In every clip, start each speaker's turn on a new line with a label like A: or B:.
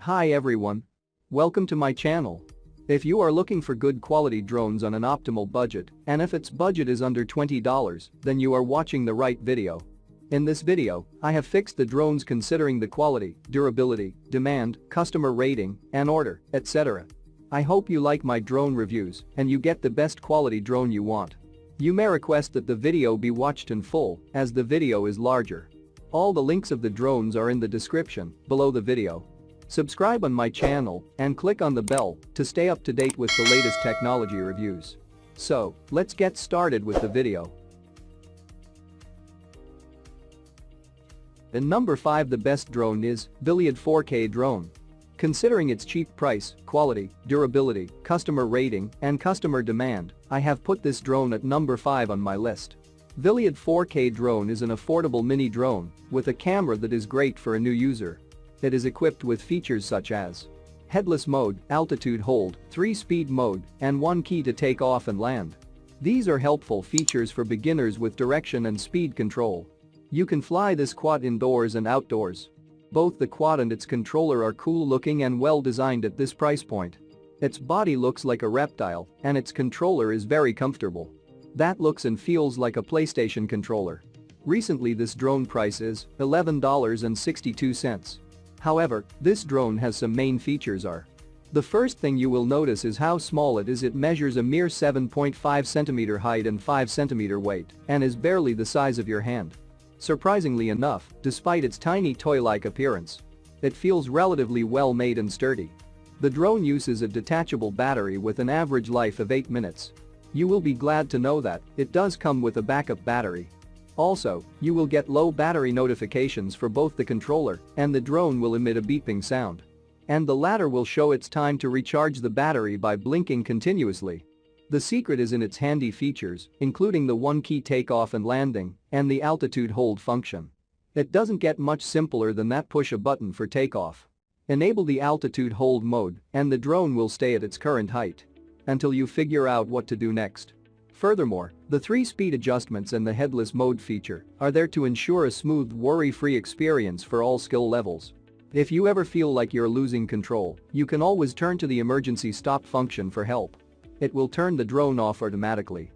A: Hi everyone. Welcome to my channel. If you are looking for good quality drones on an optimal budget, and if its budget is under $20, then you are watching the right video. In this video, I have fixed the drones considering the quality, durability, demand, customer rating, and order, etc. I hope you like my drone reviews and you get the best quality drone you want. You may request that the video be watched in full, as the video is larger. All the links of the drones are in the description below the video. Subscribe on my channel and click on the bell to stay up to date with the latest technology reviews. So, let's get started with the video. In number 5, the best drone is Iliad 4K drone. Considering its cheap price, quality, durability, customer rating, and customer demand, I have put this drone at number 5 on my list. Iliad 4K drone is an affordable mini drone with a camera that is great for a new user. It is equipped with features such as headless mode, altitude hold, 3-speed mode, and 1 key to take off and land. These are helpful features for beginners with direction and speed control. You can fly this quad indoors and outdoors. Both the quad and its controller are cool looking and well designed at this price point. Its body looks like a reptile, and its controller is very comfortable. That looks and feels like a PlayStation controller. Recently this drone price is $11.62. However, this drone has some main features are. The first thing you will notice is how small it is. It measures a mere 7.5 cm height and 5 cm weight and is barely the size of your hand. Surprisingly enough, despite its tiny toy-like appearance, it feels relatively well made and sturdy. The drone uses a detachable battery with an average life of 8 minutes. You will be glad to know that it does come with a backup battery. Also, you will get low battery notifications for both the controller and the drone will emit a beeping sound. And the latter will show its time to recharge the battery by blinking continuously. The secret is in its handy features, including the 1 key takeoff and landing and the altitude hold function. It doesn't get much simpler than that. Push a button for takeoff. Enable the altitude hold mode and the drone will stay at its current height until you figure out what to do next. Furthermore, the 3-speed adjustments and the headless mode feature are there to ensure a smooth, worry-free experience for all skill levels. If you ever feel like you're losing control, you can always turn to the emergency stop function for help. It will turn the drone off automatically.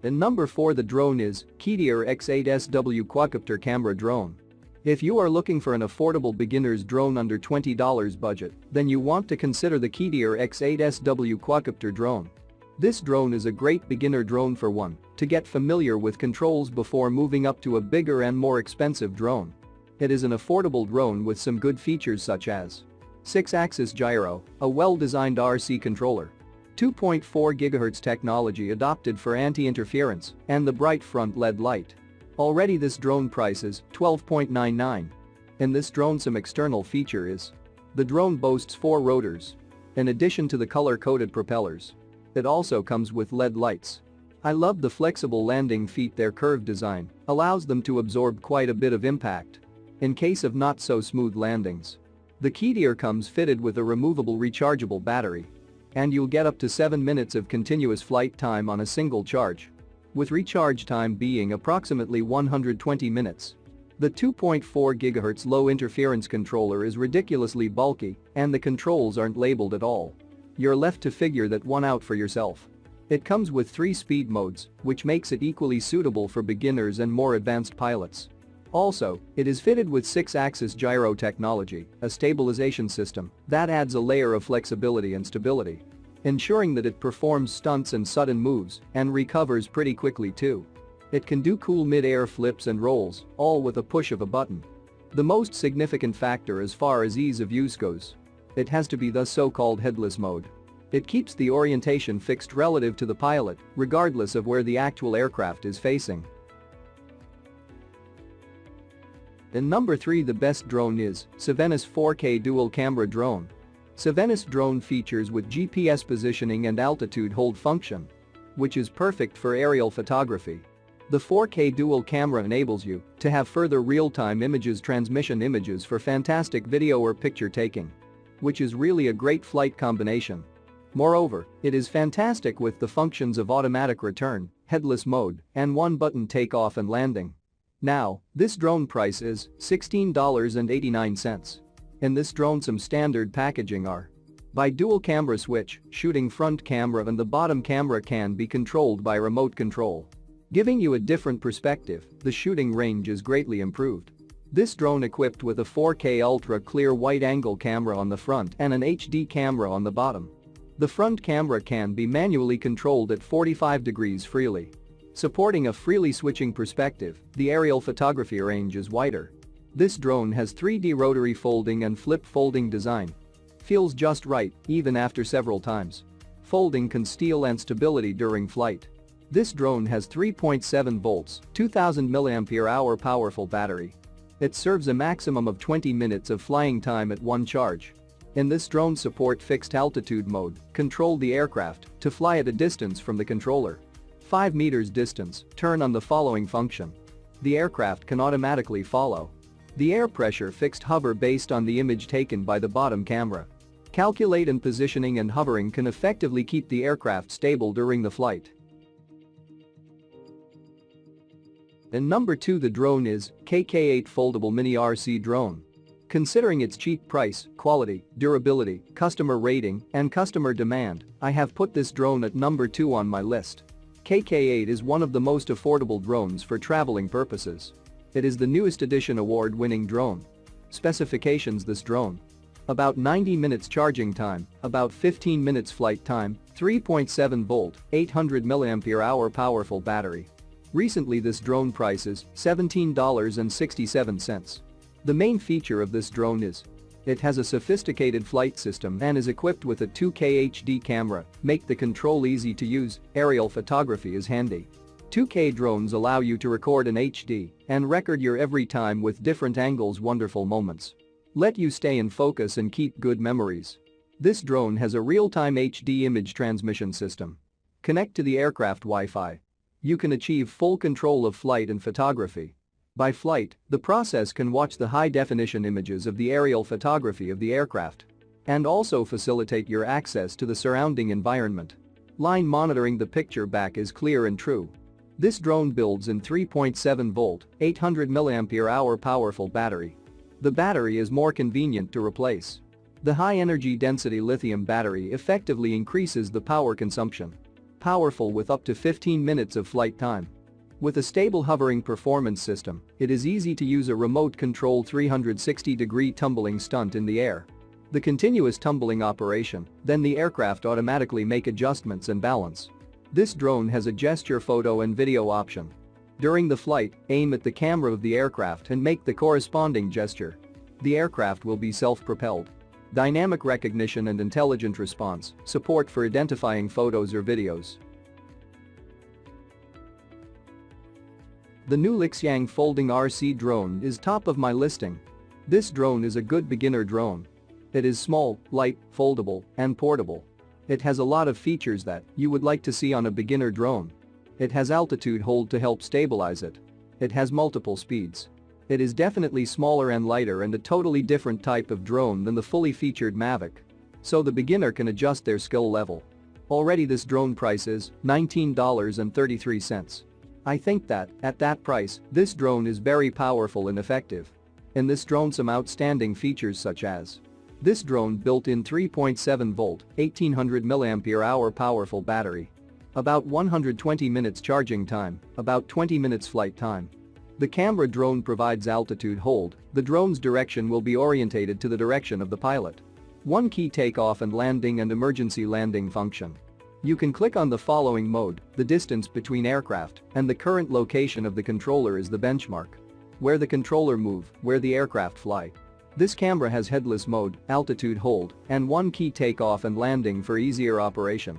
A: In number 4, the drone is Kedior X8SW Quadcopter camera drone. If you are looking for an affordable beginner's drone under $20 budget, then you want to consider the Kedior X8SW Quadcopter drone. This drone is a great beginner drone for one to get familiar with controls before moving up to a bigger and more expensive drone. It is an affordable drone with some good features such as 6-axis gyro, a well-designed RC controller, 2.4 GHz technology adopted for anti-interference, and the bright front LED light. Already this drone price is $12.99. In this drone some external feature is the drone boasts 4 rotors. In addition to the color-coded propellers, it also comes with LED lights. I love the flexible landing feet. Their curved design allows them to absorb quite a bit of impact in case of not so smooth landings. The Kedior comes fitted with a removable rechargeable battery. And you'll get up to 7 minutes of continuous flight time on a single charge, with recharge time being approximately 120 minutes. The 2.4 GHz low interference controller is ridiculously bulky and the controls aren't labeled at all. You're left to figure that one out for yourself. It comes with 3 speed modes, which makes it equally suitable for beginners and more advanced pilots. Also, it is fitted with 6-axis gyro technology, a stabilization system that adds a layer of flexibility and stability, ensuring that it performs stunts and sudden moves and recovers pretty quickly too. It can do cool mid-air flips and rolls, all with a push of a button. The most significant factor as far as ease of use goes, it has to be the so-called headless mode. It keeps the orientation fixed relative to the pilot, regardless of where the actual aircraft is facing. In number 3, the best drone is CEVENNESFE 4K dual camera drone. CEVENNESFE drone features with GPS positioning and altitude hold function, which is perfect for aerial photography. The 4K dual camera enables you to have further real-time transmission images for fantastic video or picture taking, which is really a great flight combination. Moreover, it is fantastic with the functions of automatic return, headless mode, and one-button takeoff and landing. Now, this drone price is $16.89. In this drone some standard packaging are by dual camera switch, shooting front camera and the bottom camera can be controlled by remote control. Giving you a different perspective, the shooting range is greatly improved. This drone equipped with a 4K ultra clear wide-angle camera on the front and an HD camera on the bottom. The front camera can be manually controlled at 45 degrees freely. Supporting a freely switching perspective, the aerial photography range is wider. This drone has 3D rotary folding and flip folding design. Feels just right, even after several times. Folding can steal and stability during flight. This drone has 3.7 volts, 2000 mAh powerful battery. It serves a maximum of 20 minutes of flying time at one charge. In this drone support fixed altitude mode, control the aircraft to fly at a distance from the controller. 5 meters distance, turn on the following function. The aircraft can automatically follow. The air pressure fixed hover based on the image taken by the bottom camera. Calculate and positioning and hovering can effectively keep the aircraft stable during the flight. And number 2, the drone is KK8 Foldable Mini RC Drone. Considering its cheap price, quality, durability, customer rating, and customer demand, I have put this drone at number 2 on my list. KK8 is one of the most affordable drones for traveling purposes. It is the newest edition award-winning drone. Specifications: this drone. About 90 minutes charging time, about 15 minutes flight time, 3.7 volt, 800 mAh powerful battery. Recently this drone price is $17.67. The main feature of this drone is it has a sophisticated flight system and is equipped with a 2K HD camera, make the control easy to use, aerial photography is handy. 2K drones allow you to record in HD and record your every time with different angles, wonderful moments. Let you stay in focus and keep good memories. This drone has a real-time HD image transmission system. Connect to the aircraft Wi-Fi. You can achieve full control of flight and photography. By flight, the process can watch the high-definition images of the aerial photography of the aircraft and also facilitate your access to the surrounding environment. Line monitoring, the picture back is clear and true. This drone builds in 3.7 volt, 800 mAh powerful battery. The battery is more convenient to replace. The high-energy density lithium battery effectively increases the power consumption. Powerful with up to 15 minutes of flight time. With a stable hovering performance system, it is easy to use a remote control 360-degree tumbling stunt in the air. The continuous tumbling operation, then the aircraft automatically make adjustments and balance. This drone has a gesture photo and video option. During the flight, aim at the camera of the aircraft and make the corresponding gesture. The aircraft will be self-propelled. Dynamic recognition and intelligent response, support for identifying photos or videos. The new Aliexpress Folding RC drone is top of my listing. This drone is a good beginner drone. It is small, light, foldable, and portable. It has a lot of features that you would like to see on a beginner drone. It has altitude hold to help stabilize it. It has multiple speeds. It is definitely smaller and lighter and a totally different type of drone than the fully featured Mavic. So the beginner can adjust their skill level. Already this drone price is $19.33. I think that, at that price, this drone is very powerful and effective. In this drone some outstanding features such as this drone built-in 3.7 volt, 1800 mAh powerful battery. About 120 minutes charging time, about 20 minutes flight time. The camera drone provides altitude hold, the drone's direction will be orientated to the direction of the pilot. One key takeoff and landing and emergency landing function. You can click on the following mode, the distance between aircraft and the current location of the controller is the benchmark. Where the controller move, where the aircraft fly. This camera has headless mode, altitude hold, and one key takeoff and landing for easier operation.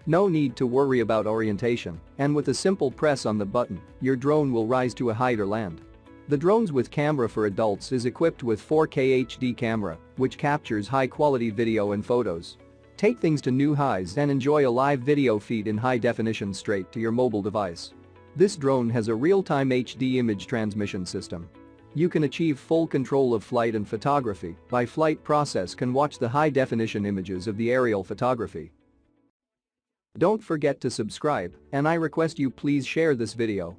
A: No need to worry about orientation, and with a simple press on the button, your drone will rise to a height or land. The drones with camera for adults is equipped with 4K HD camera, which captures high-quality video and photos. Take things to new highs and enjoy a live video feed in high definition straight to your mobile device. This drone has a real-time HD image transmission system. You can achieve full control of flight and photography. By flight process can watch the high-definition images of the aerial photography. Don't forget to subscribe, and I request you please share this video.